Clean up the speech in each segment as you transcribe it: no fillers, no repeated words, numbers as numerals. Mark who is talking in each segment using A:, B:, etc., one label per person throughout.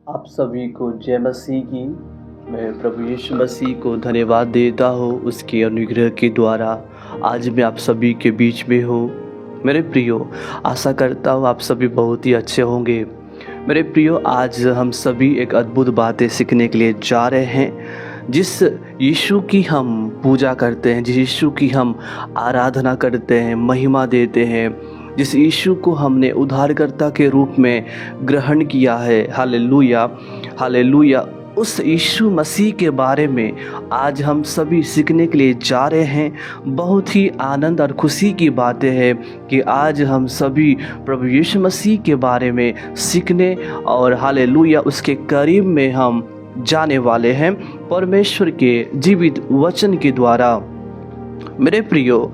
A: आप सभी को जय मसीह की। मैं प्रभु यीशु मसीह को धन्यवाद देता हूँ उसके अनुग्रह के द्वारा आज मैं आप सभी के बीच में हूँ। मेरे प्रियो, आशा करता हूँ आप सभी बहुत ही अच्छे होंगे। मेरे प्रियो, आज हम सभी एक अद्भुत बातें सीखने के लिए जा रहे हैं। जिस यीशु की हम पूजा करते हैं, जिस यीशु की हम आराधना करते हैं, महिमा देते हैं, जिस यीशु को हमने उद्धारकर्ता के रूप में ग्रहण किया है, हालेलुया हालेलुया, उस यीशु मसीह के बारे में आज हम सभी सीखने के लिए जा रहे हैं। बहुत ही आनंद और खुशी की बातें हैं कि आज हम सभी प्रभु यीशु मसीह के बारे में सीखने और हालेलुया उसके करीब में हम जाने वाले हैं परमेश्वर के जीवित वचन के द्वारा। मेरे प्रियो,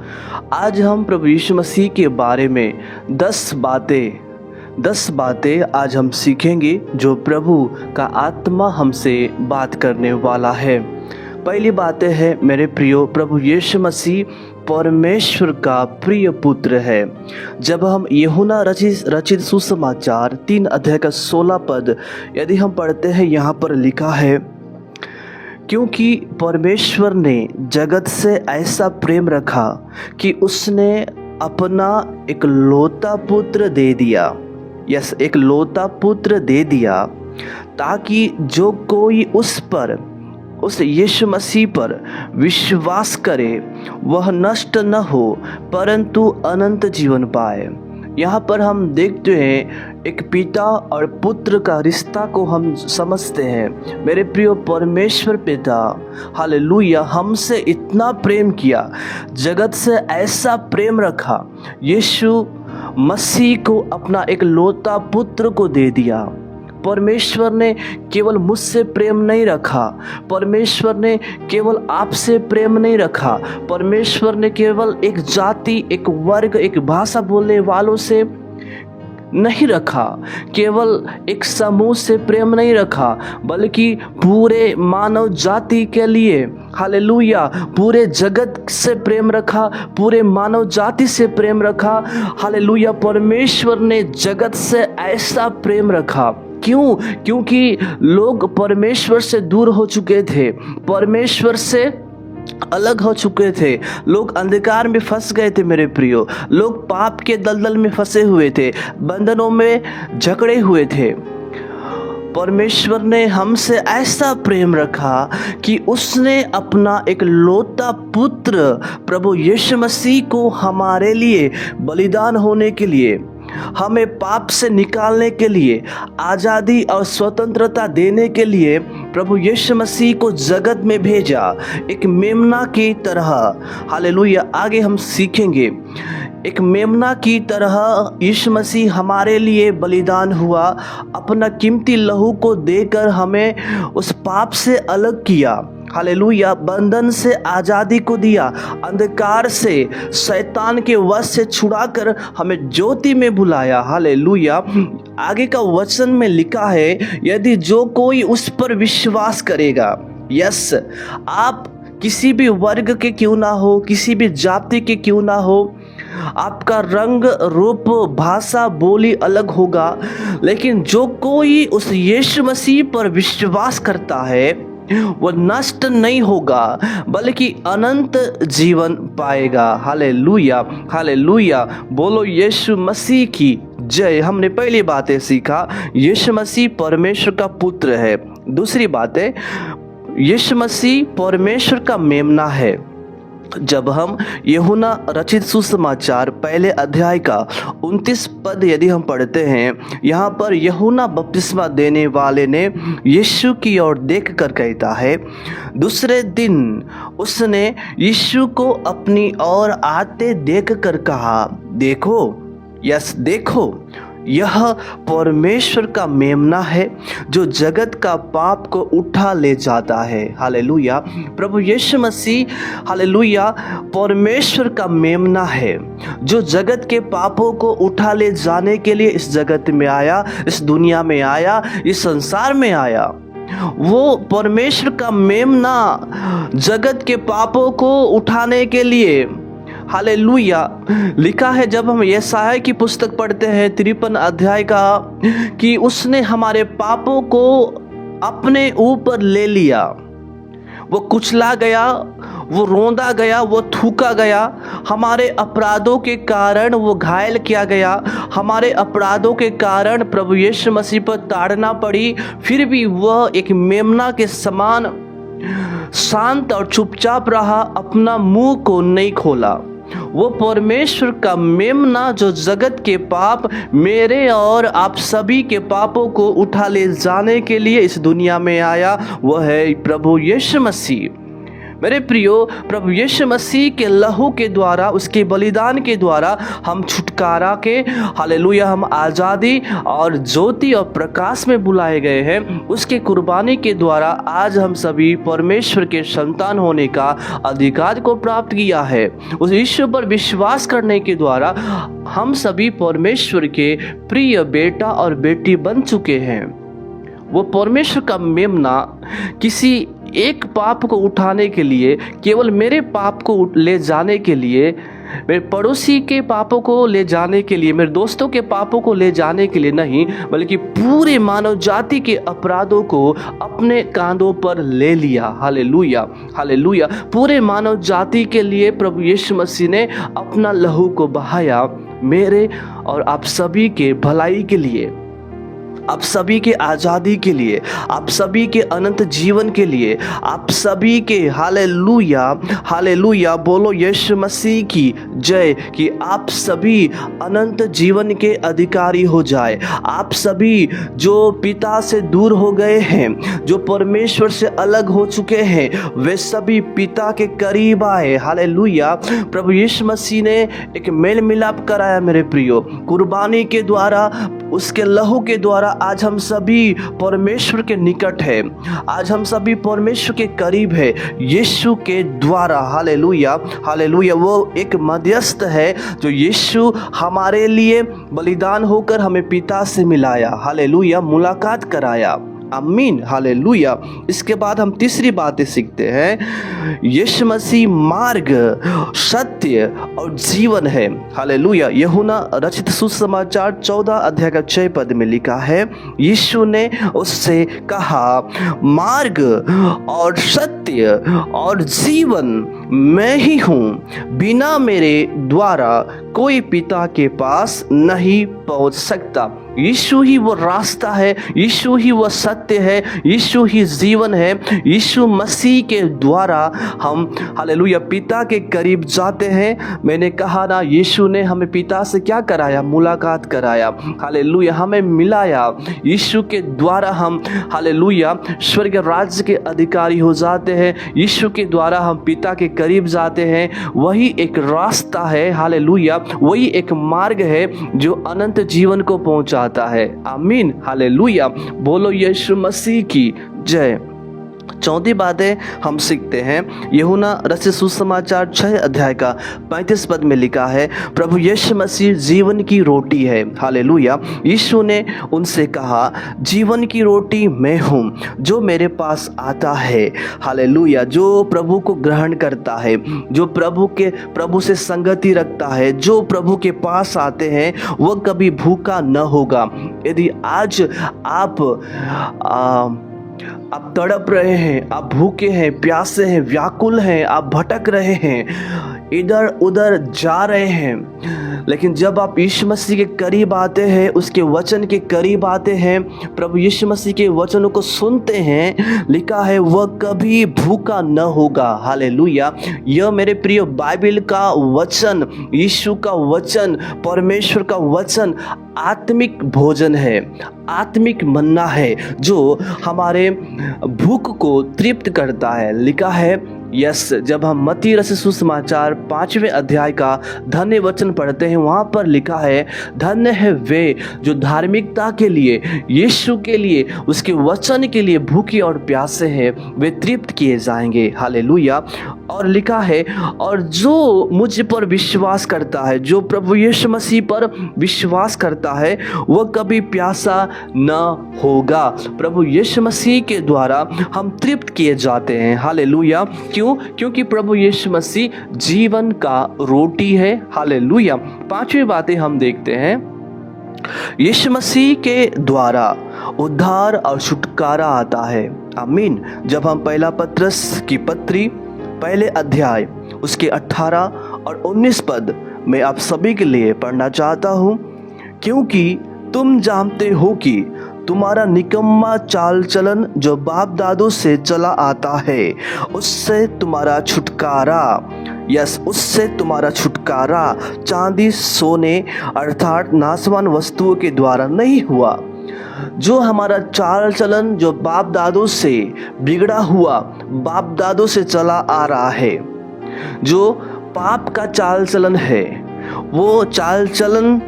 A: आज हम प्रभु यीशु मसीह के बारे में 10 बातें आज हम सीखेंगे जो प्रभु का आत्मा हमसे बात करने वाला है। पहली बातें है मेरे प्रियो, प्रभु यीशु मसीह परमेश्वर का प्रिय पुत्र है। जब हम यूहन्ना रचित सुसमाचार 3 अध्याय का 16 पद यदि हम पढ़ते हैं, यहाँ पर लिखा है, क्योंकि परमेश्वर ने जगत से ऐसा प्रेम रखा कि उसने अपना एकलौता पुत्र दे दिया, एकलौता पुत्र दे दिया, ताकि जो कोई उस यीशु मसीह पर विश्वास करे वह नष्ट न हो परंतु अनंत जीवन पाए। यहाँ पर हम देखते हैं एक पिता और पुत्र का रिश्ता को हम समझते हैं। मेरे प्रियो, परमेश्वर पिता हालेलुया हमसे इतना प्रेम किया, जगत से ऐसा प्रेम रखा, यीशु मसीह को अपना एक लौता पुत्र को दे दिया। परमेश्वर ने केवल मुझसे प्रेम नहीं रखा, परमेश्वर ने केवल आपसे प्रेम नहीं रखा, परमेश्वर ने केवल एक जाति, एक वर्ग, एक भाषा बोलने वालों से नहीं रखा, केवल एक समूह से प्रेम नहीं रखा, बल्कि पूरे मानव जाति के लिए हालेलुया पूरे जगत से प्रेम रखा, पूरे मानव जाति से प्रेम रखा। हालेलुया, परमेश्वर ने जगत से ऐसा प्रेम रखा। क्यों? क्योंकि लोग परमेश्वर से दूर हो चुके थे, परमेश्वर से अलग हो चुके थे, लोग अंधकार में फंस गए थे। मेरे प्रियो, लोग पाप के दलदल में फंसे हुए थे, बंधनों में जकड़े हुए थे। परमेश्वर ने हमसे ऐसा प्रेम रखा कि उसने अपना एक लौता पुत्र प्रभु यीशु मसीह को हमारे लिए बलिदान होने के लिए, हमें पाप से निकालने के लिए, आज़ादी और स्वतंत्रता देने के लिए प्रभु यीशु मसीह को जगत में भेजा, एक मेमना की तरह। हालेलुया, आगे हम सीखेंगे, एक मेमना की तरह यीशु मसीह हमारे लिए बलिदान हुआ, अपना कीमती लहू को देकर हमें उस पाप से अलग किया। हालेलुया, बंधन से आज़ादी को दिया, अंधकार से, शैतान के वश से छुड़ाकर हमें ज्योति में बुलाया। हालेलुया, आगे का वचन में लिखा है, यदि जो कोई उस पर विश्वास करेगा, आप किसी भी वर्ग के क्यों ना हो, किसी भी जाति के क्यों ना हो, आपका रंग, रूप, भाषा, बोली अलग होगा, लेकिन जो कोई उस यीशु मसीह पर विश्वास करता है वो नष्ट नहीं होगा बल्कि अनंत जीवन पाएगा। हालेलुया हालेलुया, बोलो यीशु मसीह की जय। हमने पहली बातें सीखा, यीशु मसीह परमेश्वर का पुत्र है। दूसरी बात है, यीशु मसीह परमेश्वर का मेमना है। जब हम यूहन्ना रचित सुसमाचार 1 अध्याय का 29 पद यदि हम पढ़ते हैं, यहाँ पर यूहन्ना बपतिस्मा देने वाले ने यीशु की ओर देखकर कहता है, दूसरे दिन उसने यीशु को अपनी ओर आते देखकर कहा, देखो, देखो, यह परमेश्वर का मेमना है जो जगत का पाप को उठा ले जाता है। हालेलुया, प्रभु यीशु मसीह हालेलुया परमेश्वर का मेमना है जो जगत के पापों को उठा ले जाने के लिए इस जगत में आया, इस दुनिया में आया, इस संसार में आया। वो परमेश्वर का मेमना जगत के पापों को उठाने के लिए हालेलुया। लिखा है जब हम यशायाह की पुस्तक पढ़ते हैं 53 अध्याय का, कि उसने हमारे पापों को अपने ऊपर ले लिया। वो कुचला गया, वो रोंदा गया, वो थूका गया। हमारे अपराधों के कारण वो घायल किया गया। हमारे अपराधों के कारण प्रभु यीशु मसीह पर ताड़ना पड़ी। फिर भी वह एक मेमना के समान शांत और चुपचाप रहा, अपना मुंह को नहीं खोला। वो परमेश्वर का मेमना जो जगत के पाप, मेरे और आप सभी के पापों को उठा ले जाने के लिए इस दुनिया में आया, वह है प्रभु यीशु मसीह। मेरे प्रियो, प्रभु यीशु मसीह के लहू के द्वारा, उसके बलिदान के द्वारा हम छुटकारा के, हालेलुया, हम आज़ादी और ज्योति और प्रकाश में बुलाए गए हैं। उसके कुर्बानी के द्वारा आज हम सभी परमेश्वर के संतान होने का अधिकार को प्राप्त किया है। उस ईश्वर पर विश्वास करने के द्वारा हम सभी परमेश्वर के प्रिय बेटा और बेटी बन चुके हैं। वो परमेश्वर का मेमना किसी एक पाप को उठाने के लिए, केवल मेरे पाप को ले जाने के लिए, मेरे पड़ोसी के पापों को ले जाने के लिए, मेरे दोस्तों के पापों को ले जाने के लिए नहीं, बल्कि पूरे मानव जाति के अपराधों को अपने कांधों पर ले लिया। Hallelujah, hallelujah. पूरे मानव जाति के लिए प्रभु यीशु मसीह ने अपना लहू को बहाया, मेरे और आप सभी के भलाई के लिए, आप सभी के आज़ादी के लिए, आप सभी के अनंत जीवन के लिए, आप सभी के, हालेलुया, हालेलुया, बोलो यीशु मसीह की जय, कि आप सभी अनंत जीवन के अधिकारी हो जाए। आप सभी जो पिता से दूर हो गए हैं, जो परमेश्वर से अलग हो चुके हैं, वे सभी पिता के करीब आए। हालेलुया। प्रभु यीशु मसीह ने एक मेल मिलाप कराया मेरे प्रियो, कुर्बानी के द्वारा, उसके लहू के द्वारा आज हम सभी परमेश्वर के निकट है, आज हम सभी परमेश्वर के करीब है, यीशु के द्वारा। Hallelujah, hallelujah. वो एक मध्यस्थ है जो यीशु हमारे लिए बलिदान होकर हमें पिता से मिलाया। हालेलुया, मुलाकात कराया। आमीन, हालेलुया। इसके बाद हम तीसरी बातें सीखते हैं, यीशु मसीह मार्ग, सत्य और जीवन है। हालेलुया। यूहन्ना रचित सुसमाचार 14 अध्याय का 6 पद में लिखा है, यीशु ने उससे कहा, मार्ग और सत्य और जीवन मैं ही हूँ, बिना मेरे द्वारा कोई पिता के पास नहीं पहुँच सकता। यीशु ही वो रास्ता है, यीशु ही वो सत्य है, यीशु ही जीवन है। यीशु मसीह के द्वारा हम, हालेलुया, पिता के करीब जाते हैं। मैंने कहा ना, यीशु ने हमें पिता से क्या कराया? मुलाकात कराया। हालेलुया, हमें मिलाया। यीशु के द्वारा हम, हालेलुया, स्वर्ग राज्य के अधिकारी हो जाते हैं। यीशु के द्वारा हम पिता के करीब जाते हैं। वही एक रास्ता है, हालेलुया, वही एक मार्ग है जो अनंत जीवन को पहुंचाता है। आमीन, हालेलुया। बोलो यीशु मसीह की जय। चौथी बातें हम सीखते हैं, यूहन्ना रचित सुसमाचार 6 अध्याय का 35 पद में लिखा है, प्रभु यीशु मसीह जीवन की रोटी है। हालेलुया। यीशु ने उनसे कहा, जीवन की रोटी मैं हूँ, जो मेरे पास आता है, हालेलुया, जो प्रभु को ग्रहण करता है, जो प्रभु से संगति रखता है, जो प्रभु के पास आते हैं, वह कभी भूखा न होगा। यदि आज आप तड़प रहे हैं, आप भूखे हैं, प्यासे हैं, व्याकुल हैं, आप भटक रहे हैं, इधर उधर जा रहे हैं, लेकिन जब आप यीशु मसीह के करीब आते हैं, उसके वचन के करीब आते हैं, प्रभु यीशु मसीह के वचनों को सुनते हैं, लिखा है वह कभी भूखा न होगा। हालेलुया। यह मेरे प्रिय बाइबल का वचन, यीशु का वचन, परमेश्वर का वचन आत्मिक भोजन है, आत्मिक मन्ना है, जो हमारे भूख को तृप्त करता है। लिखा है, जब हम मत्ती रचित सुसमाचार 5वें अध्याय का धन्य वचन पढ़ते हैं, हैं वहाँ पर लिखा है, धन्य है वे जो धार्मिकता के लिए, यीशु के लिए, उसके वचन के लिए भूखे और प्यासे हैं, वे तृप्त किए जाएंगे। हालेलुया। और लिखा है, और जो मुझ पर विश्वास करता है, जो प्रभु यीशु मसीह पर विश्वास करता है, वह कभी प्यासा न होगा। प्रभु यीशु मसीह के द्वारा हम तृप्त किए जाते हैं। हालेलुया। क्यों? क्योंकि प्रभु यीशु मसीह जीवन का रोटी है। हालेलुया। पांचवी बातें हम देखते हैं, यीशु मसीह के द्वारा उद्धार और छुटकारा आता है। आमीन। जब हम पहला पत्रस की पत्री पहले अध्याय उसके 18 और 19 पद मैं आप सभी के लिए पढ़ना चाहता हूँ, क्योंकि तुम जानते हो कि तुम्हारा निकम्मा चाल चलन जो बाप दादों से चला आता है, उससे तुम्हारा छुटकारा चांदी सोने अर्थात नाशवान वस्तुओं के द्वारा नहीं हुआ। जो हमारा चाल चलन जो बाप दादों से बिगड़ा हुआ, बाप दादों से चला आ रहा है, जो पाप का चाल चलन है, वो चाल चलन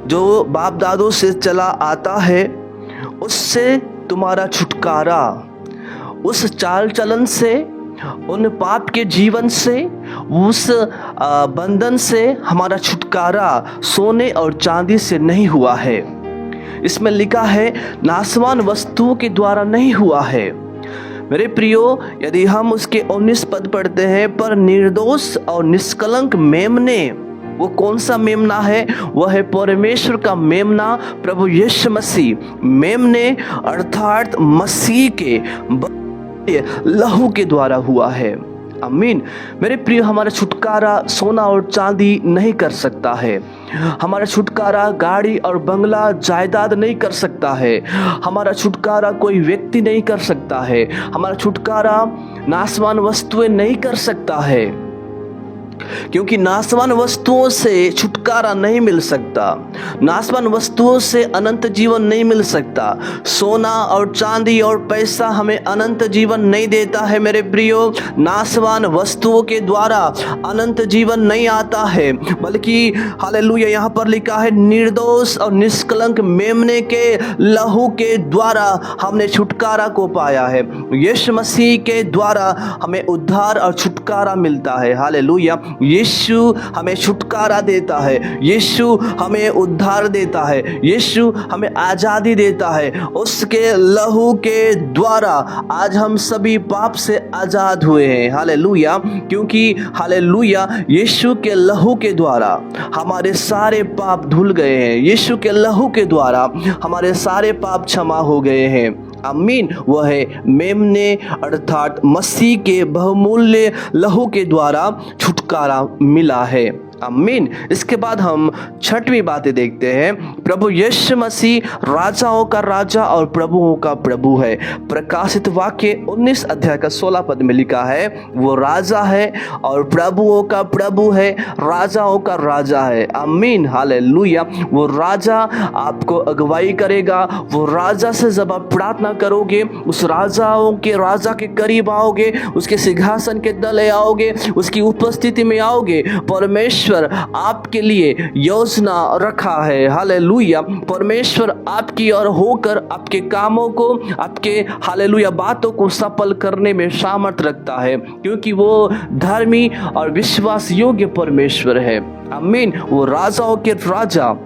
A: जो बाप दादों से चला आता है, उससे तुम्हारा छुटकारा, उस चाल चलन से, उन पाप के जीवन से, उस बंधन से हमारा छुटकारा सोने और चांदी से नहीं हुआ है। इसमें लिखा है नाशवान वस्तुओं के द्वारा नहीं हुआ है। मेरे प्रियो, यदि हम उसके 19 पद पढ़ते हैं, पर निर्दोष और निष्कलंक मेमने, वो कौन सा मेमना है? वह है परमेश्वर का मेमना, प्रभु यीशु मसीह। मेमने अर्थात मसीह के लहू के द्वारा हुआ है। आमीन। मेरे प्रिय, हमारा छुटकारा सोना और चांदी नहीं कर सकता है। हमारा छुटकारा गाड़ी और बंगला जायदाद नहीं कर सकता है। हमारा छुटकारा कोई व्यक्ति नहीं कर सकता है। हमारा छुटकारा नाशवान वस्तुएं नहीं कर सकता है, क्योंकि नाशवान वस्तुओं से छुटकारा नहीं मिल सकता। नाशवान वस्तुओं से अनंत जीवन नहीं मिल सकता। सोना और चांदी और पैसा हमें अनंत जीवन नहीं देता है। मेरे प्रियो, नाशवान वस्तुओं के द्वारा अनंत जीवन नहीं आता है, बल्कि हालेलुया यहाँ पर लिखा है, निर्दोष और निष्कलंक मेमने के लहू के द्वारा हमने छुटकारा को पाया है। यीशु मसीह के द्वारा हमें उद्धार और छुटकारा मिलता है। हालेलुया। यीशु हमें छुटकारा देता है, यीशु हमें उद्धार देता है, यीशु हमें आज़ादी देता है। उसके लहू के द्वारा आज हम सभी पाप से आज़ाद हुए हैं। हालेलुया। क्योंकि हालेलुया, यीशु के लहू के द्वारा हमारे सारे पाप धुल गए हैं। यीशु के लहू के द्वारा हमारे सारे पाप क्षमा हो गए हैं। आमीन। वह है मेमने अर्थात मसीह के बहुमूल्य लहू के द्वारा छुटकारा मिला है। आमीन। इसके बाद हम छठवीं बातें देखते हैं, प्रभु यीशु मसीह राजाओं का राजा और प्रभुओं का प्रभु है। प्रकाशित वाक्य 19 अध्याय का 16 पद में लिखा है, वो राजा है और प्रभुओं का प्रभु है, राजाओं का राजा है। आमीन। हालेलुया। वो राजा आपको अगुवाई करेगा। वो राजा से जब आप प्रार्थना करोगे, उस राजा के करीब आओगे, उसके सिंहासन के तले आओगे, उसकी उपस्थिति में आओगे, परमेश्वर आपके लिए योजना रखा है। हालेलुया। परमेश्वर आपकी ओर होकर आपके कामों को, आपके हालेलुया बातों को सफल करने में सामर्थ रखता है, क्योंकि वो धर्मी और विश्वास योग्य परमेश्वर है। आमीन। वो राजाओं के राजा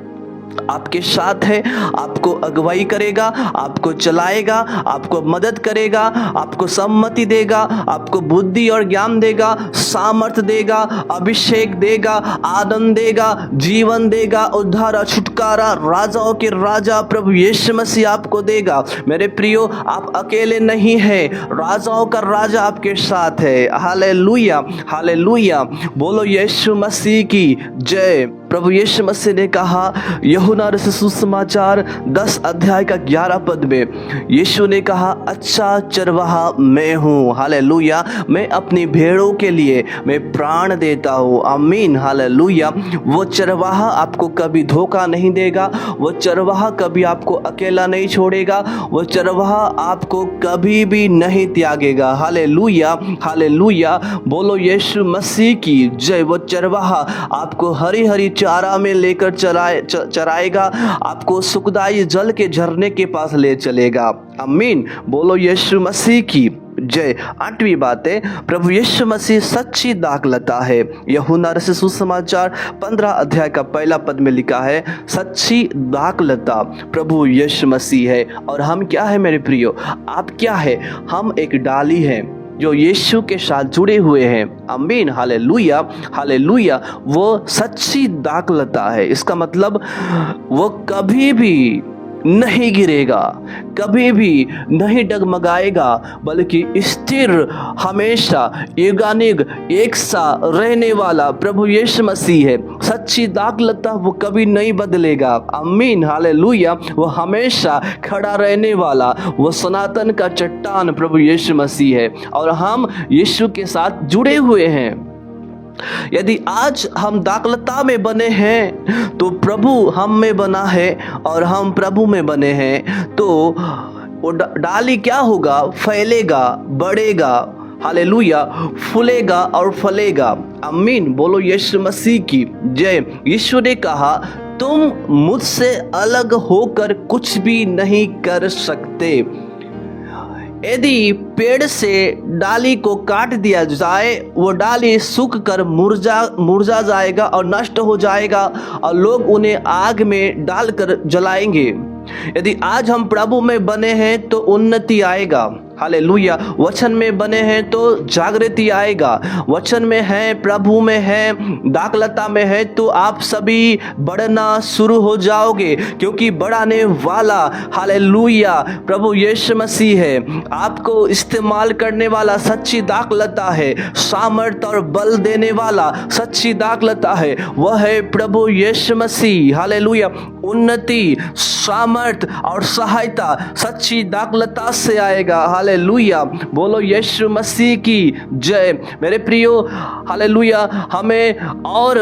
A: आपके साथ है, आपको अगुवाई करेगा, आपको चलाएगा, आपको मदद करेगा, आपको सम्मति देगा, आपको बुद्धि और ज्ञान देगा, सामर्थ देगा, अभिषेक देगा, आनंद देगा, जीवन देगा, उद्धार और छुटकारा राजाओं के राजा प्रभु यीशु मसीह आपको देगा। मेरे प्रियो, आप अकेले नहीं हैं, राजाओं का राजा आपके साथ है। हालेलुया। हालेलुया। बोलो यीशु मसीह की जय। प्रभु यीशु मसीह ने कहा यूहन्ना रचित सुसमाचार 10 अध्याय का 11 पद में, यीशु ने कहा, अच्छा चरवाहा मैं हूँ। हालेलुया। मैं अपनी भेड़ों के लिए मैं प्राण देता हूँ। आमीन। हालेलुया। वो चरवाहा आपको कभी धोखा नहीं देगा, वो चरवाहा कभी आपको अकेला नहीं छोड़ेगा, वो चरवाहा आपको कभी भी नहीं त्यागेगा। हालेलुया। हालेलुया। बोलो यीशु मसीह की जय। वो चरवाहा आपको हरी हरी चारा में लेकर चराएगा, आपको सुखदाई जल के झरने के पास ले चलेगा। आमीन। बोलो यीशु मसीह की जय। 8वीं बात है, प्रभु यीशु मसीह सच्ची दाखलता है। यूहन्ना रचित सुसमाचार 15 अध्याय का पहला पद में लिखा है, सच्ची दाखलता प्रभु यीशु मसीह है। और हम क्या है मेरे प्रियो, आप क्या है? हम एक डाली हैं जो यीशु के साथ जुड़े हुए हैं। आमीन, हालेलुया, हालेलुया। वो सच्ची दाखलता है। इसका मतलब वो कभी भी नहीं गिरेगा, कभी भी नहीं डगमगाएगा, बल्कि स्थिर, हमेशा युगानुग एक सा रहने वाला प्रभु यीशु मसीह है। सच्ची दाखलता वो कभी नहीं बदलेगा। आमीन, हालेलुया। वो हमेशा खड़ा रहने वाला, वो सनातन का चट्टान प्रभु यीशु मसीह है। और हम यीशु के साथ जुड़े हुए हैं। यदि आज हम दाखलता में बने हैं तो प्रभु हम में बना है, और हम प्रभु में बने हैं तो वो डाली क्या होगा? फैलेगा, बढ़ेगा, हालेलुया, फूलेगा और फलेगा। आमीन। बोलो यीशु मसीह की जय। यीशु ने कहा, तुम मुझसे अलग होकर कुछ भी नहीं कर सकते। यदि पेड़ से डाली को काट दिया जाए, वो डाली सूख कर मुरझा जाएगा और नष्ट हो जाएगा, और लोग उन्हें आग में डालकर जलाएंगे। यदि आज हम प्रभु में बने हैं तो उन्नति आएगा। हालेलुया। वचन में बने हैं तो जागृति आएगा। वचन में है, प्रभु में है, दाखलता में है, तो आप सभी बढ़ना शुरू हो जाओगे, क्योंकि बढ़ाने वाला हालेलुया प्रभु यीशु मसीह है। आपको इस्तेमाल करने वाला सच्ची दाखलता है। सामर्थ और बल देने वाला सच्ची दाखलता है, वह है प्रभु यीशु मसीह। हालेलुया। उन्नति, सामर्थ और सहायता सच्ची दाखलता से आएगा। हालेलुया। बोलो यीशु मसीह की जय। मेरे प्रियो, हालेलुया। हमें और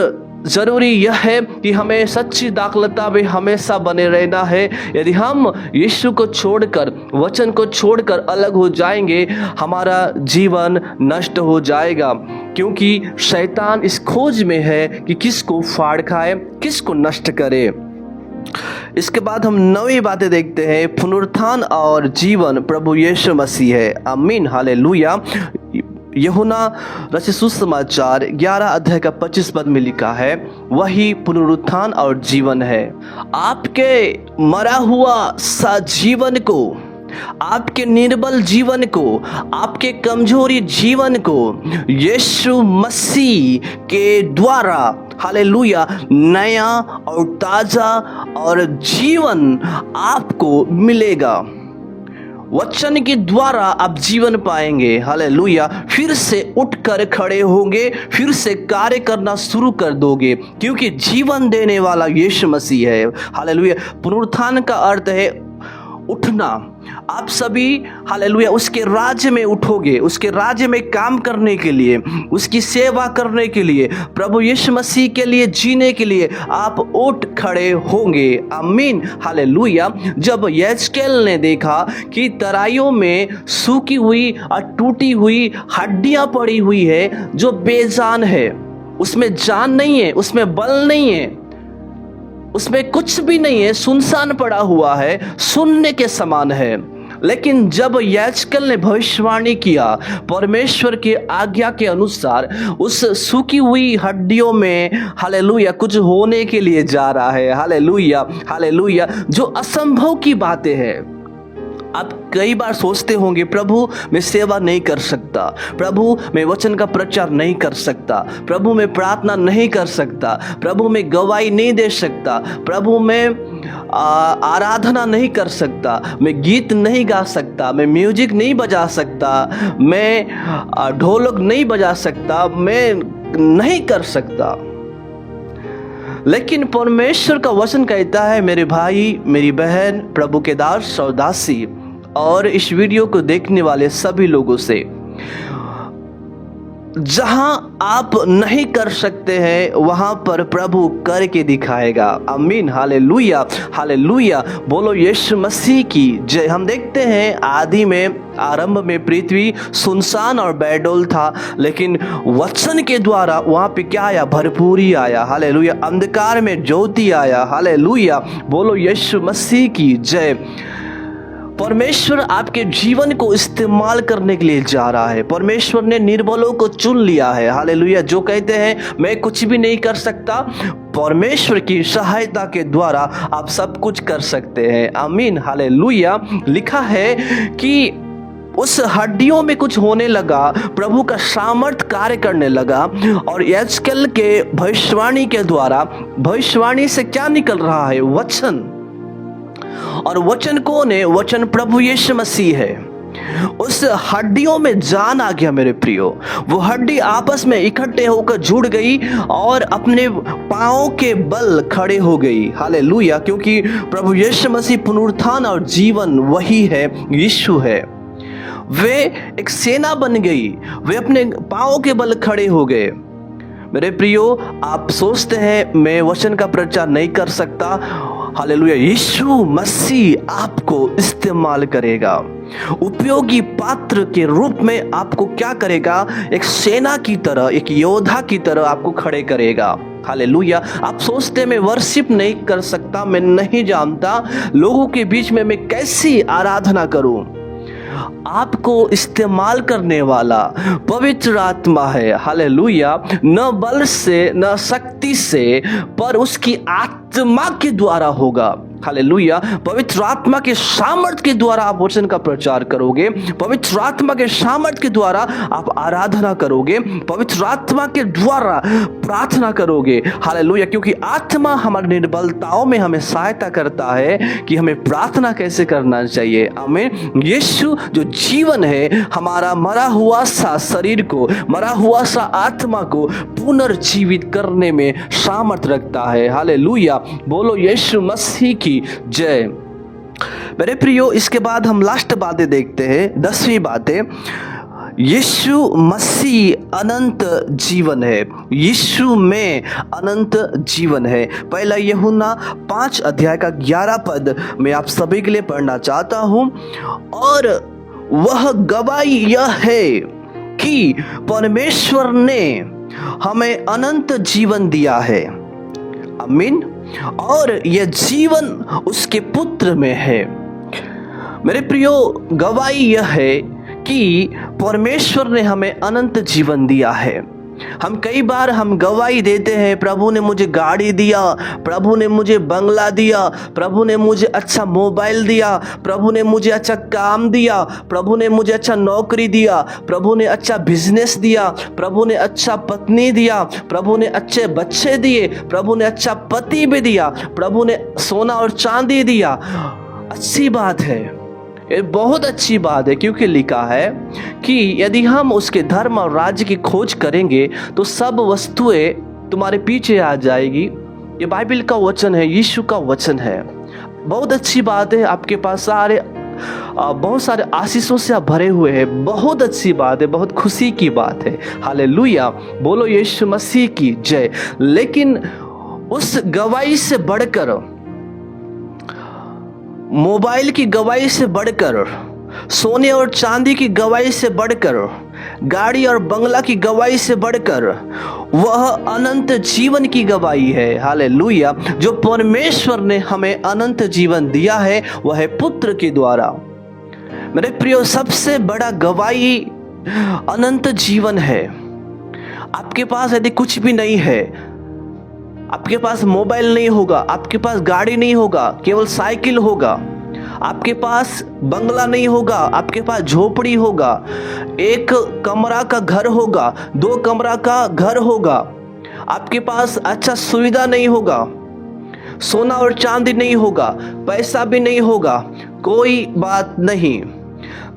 A: ज़रूरी यह है कि हमें सच्ची दाखलता में हमेशा बने रहना है। यदि हम यीशु को छोड़कर, वचन को छोड़कर अलग हो जाएंगे, हमारा जीवन नष्ट हो जाएगा, क्योंकि शैतान इस खोज में है कि किसको फाड़ खाए, किसको नष्ट करे। इसके बाद हम 9वीं बातें देखते हैं, पुनरुत्थान और जीवन प्रभु यीशु मसीह है। आमीन, हालेलुया। यूहन्ना रचित सुसमाचार 11 अध्याय का 25 पद में लिखा है, वही पुनरुत्थान और जीवन है। आपके मरा हुआ सा जीवन को, आपके निर्बल जीवन को, आपके कमजोरी जीवन को यीशु मसीह के द्वारा, हालेलुया, नया और ताजा और जीवन आपको मिलेगा। वचन के द्वारा आप जीवन पाएंगे। हालेलुया। फिर से उठकर खड़े होंगे, फिर से कार्य करना शुरू कर दोगे, क्योंकि जीवन देने वाला यीशु मसीह है। हालेलुया। पुनरुत्थान का अर्थ है उठना। आप सभी हालेलुया उसके राज्य में उठोगे, उसके राज्य में काम करने के लिए, उसकी सेवा करने के लिए, प्रभु यीशु मसीह के लिए जीने के लिए आप उठ खड़े होंगे। आमीन, हालेलुया। जब यहेजकेल ने देखा कि तराइयों में सूखी हुई और टूटी हुई हड्डियां पड़ी हुई है जो बेजान है, उसमें जान नहीं है, उसमें बल नहीं है, उसमें कुछ भी नहीं है, सुनसान पड़ा हुआ है, सुनने के समान है। लेकिन जब यहेजकेल ने भविष्यवाणी किया परमेश्वर की आज्ञा के अनुसार, उस सूखी हुई हड्डियों में हालेलुया कुछ होने के लिए जा रहा है। Hallelujah, hallelujah. जो असंभव की बातें हैं। आप कई बार सोचते होंगे, प्रभु मैं सेवा नहीं कर सकता, प्रभु मैं वचन का प्रचार नहीं कर सकता, प्रभु मैं प्रार्थना नहीं कर सकता, प्रभु मैं गवाही नहीं दे सकता, प्रभु मैं आराधना नहीं कर सकता, मैं गीत नहीं गा सकता, मैं म्यूजिक नहीं बजा सकता, मैं ढोलक नहीं बजा सकता, मैं नहीं कर सकता। लेकिन परमेश्वर का वचन कहता है, मेरे भाई, मेरी बहन, प्रभु के दास और दासी, और इस वीडियो को देखने वाले सभी लोगों से, जहां आप नहीं कर सकते हैं वहां पर प्रभु करके दिखाएगा। आमीन, हालेलुया, हालेलुया। बोलो यीशु मसीह की जय। हम देखते हैं आदि में, आरंभ में पृथ्वी सुनसान और बेडौल था, लेकिन वचन के द्वारा वहां पे क्या आया? भरपूरी आया। हालेलुया। अंधकार में ज्योति आया। हालेलुया। बोलो यीशु मसीह की जय। परमेश्वर आपके जीवन को इस्तेमाल करने के लिए जा रहा है। परमेश्वर ने निर्बलों को चुन लिया है। हालेलुया। जो कहते हैं मैं कुछ भी नहीं कर सकता, परमेश्वर की सहायता के द्वारा आप सब कुछ कर सकते हैं। आमीन, हालेलुया। लिखा है कि उस हड्डियों में कुछ होने लगा, प्रभु का सामर्थ कार्य करने लगा, और यजकेल के भविष्यवाणी के द्वारा, भविष्यवाणी से क्या निकल रहा है? वचन। और वचन कौन है? वचन प्रभु यीशु मसीह है। उस हड्डियों में जान आ गया मेरे प्रियो। वो हड्डी आपस में इकट्ठे होकर जुड़ गई और अपने पांवों के बल खड़े हो गई। हालेलुया। क्योंकि प्रभु यीशु मसीह पुनरुत्थान और जीवन वही है, यीशु है। वे एक सेना बन गई, वे अपने पांवों के बल खड़े हो गए। मेरे प्रियो, आप सोचते हैं मैं वचन का प्रचार नहीं कर सकता। हालेलुया। यीशु मसीह आपको इस्तेमाल करेगा, उपयोगी पात्र के रूप में आपको क्या करेगा? एक सेना की तरह, एक योद्धा की तरह आपको खड़े करेगा। हालेलुया। आप सोचते मैं वर्शिप नहीं कर सकता, मैं नहीं जानता लोगों के बीच में मैं कैसी आराधना करूं। आपको इस्तेमाल करने वाला पवित्र आत्मा है। हालेलुया। न बल से, न शक्ति से, पर उसकी आत्मा के द्वारा होगा। हालेलुया। पवित्र आत्मा के सामर्थ के द्वारा आप वचन का प्रचार करोगे, पवित्र आत्मा के सामर्थ के द्वारा आप आराधना करोगे, पवित्र आत्मा के द्वारा प्रार्थना करोगे। हालेलुया। क्योंकि आत्मा हमारी निर्बलताओं में हमें सहायता करता है कि हमें प्रार्थना कैसे करना चाहिए। आमीन। यीशु जो जीवन है, हमारा मरा हुआ सा शरीर को, मरा हुआ सा आत्मा को पुनर्जीवित करने में सामर्थ रखता है। हालेलुया। बोलो यीशु मसीह की जय। मेरे प्रियो, इसके बाद हम लास्ट बातें देखते हैं, 10वीं बातें। यीशु मसीह अनंत जीवन है। यीशु में अनंत जीवन है। पहला यूहन्ना 5 अध्याय का 11 पद मैं आप सभी के लिए पढ़ना चाहता हूं। और वह गवाही यह है कि परमेश्वर ने हमें अनंत जीवन दिया है। आमीन। और यह जीवन उसके पुत्र में है। मेरे प्रियो, गवाही यह है कि परमेश्वर ने हमें अनंत जीवन दिया है। हम कई बार गवाही देते हैं, प्रभु ने मुझे गाड़ी दिया, प्रभु ने मुझे बंगला दिया, प्रभु ने मुझे अच्छा मोबाइल दिया, प्रभु ने मुझे अच्छा काम दिया, प्रभु ने मुझे अच्छा नौकरी दिया, प्रभु ने अच्छा बिजनेस दिया, प्रभु ने अच्छा पत्नी दिया, प्रभु ने अच्छे बच्चे दिए, प्रभु ने अच्छा पति भी दिया, प्रभु ने सोना और चांदी दिया। अच्छी बात है, ये बहुत अच्छी बात है। क्योंकि लिखा है कि यदि हम उसके धर्म और राज्य की खोज करेंगे तो सब वस्तुएं तुम्हारे पीछे आ जाएगी। ये बाइबल का वचन है, यीशु का वचन है। बहुत अच्छी बात है, आपके पास बहुत सारे आशीषों से आप भरे हुए हैं। बहुत अच्छी बात है, बहुत खुशी की बात है। हालेलुया। बोलो यीशु मसीह की जय। लेकिन उस गवाही से बढ़कर, मोबाइल की गवाही से बढ़कर, सोने और चांदी की गवाही से बढ़कर, गाड़ी और बंगला की गवाही से बढ़कर, वह अनंत जीवन की गवाही है। हालेलुया। जो परमेश्वर ने हमें अनंत जीवन दिया है वह है पुत्र के द्वारा। मेरे प्रियो, सबसे बड़ा गवाही अनंत जीवन है। आपके पास यदि कुछ भी नहीं है, आपके पास मोबाइल नहीं होगा, आपके पास गाड़ी नहीं होगा, केवल साइकिल होगा, आपके पास बंगला नहीं होगा, आपके पास झोपड़ी होगा, एक कमरा का घर होगा, 2 कमरा का घर होगा, आपके पास अच्छा सुविधा नहीं होगा, सोना और चांदी नहीं होगा, पैसा भी नहीं होगा, कोई बात नहीं।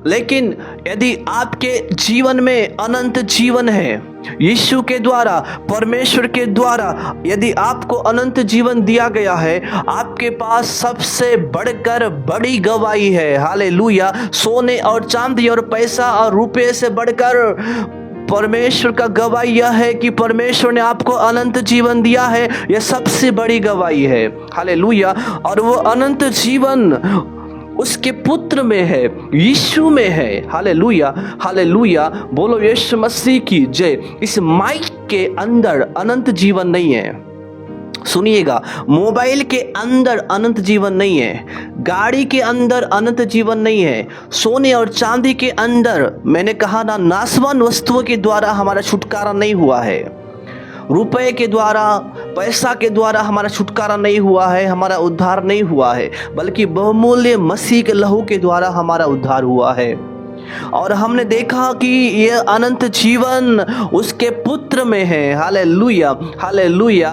A: लेकिन यदि आपके जीवन में अनंत जीवन है, यीशु के द्वारा, परमेश्वर के द्वारा यदि आपको अनंत जीवन दिया गया है, आपके पास सबसे बढ़कर बड़ी गवाही है। हालेलुया। सोने और चांदी और पैसा और रुपये से बढ़कर परमेश्वर का गवाही यह है कि परमेश्वर ने आपको अनंत जीवन दिया है। यह सबसे बड़ी गवाही है। हालेलुया। और वो अनंत जीवन उसके पुत्र में है, यीशु में है। Hallelujah, hallelujah. बोलो यीशु मसीह की जय। इस माइक के अंदर अनंत जीवन नहीं है। सुनिएगा, मोबाइल के अंदर अनंत जीवन नहीं है, गाड़ी के अंदर अनंत जीवन नहीं है, सोने और चांदी के अंदर, मैंने कहा ना, नाशवान वस्तुओं के द्वारा हमारा छुटकारा नहीं हुआ है। रुपए के द्वारा, पैसा के द्वारा हमारा छुटकारा नहीं हुआ है, हमारा उद्धार नहीं हुआ है, बल्कि बहुमूल्य मसीह के लहू के द्वारा हमारा उद्धार हुआ है। और हमने देखा कि यह अनंत जीवन उसके पुत्र में है। Hallelujah, hallelujah.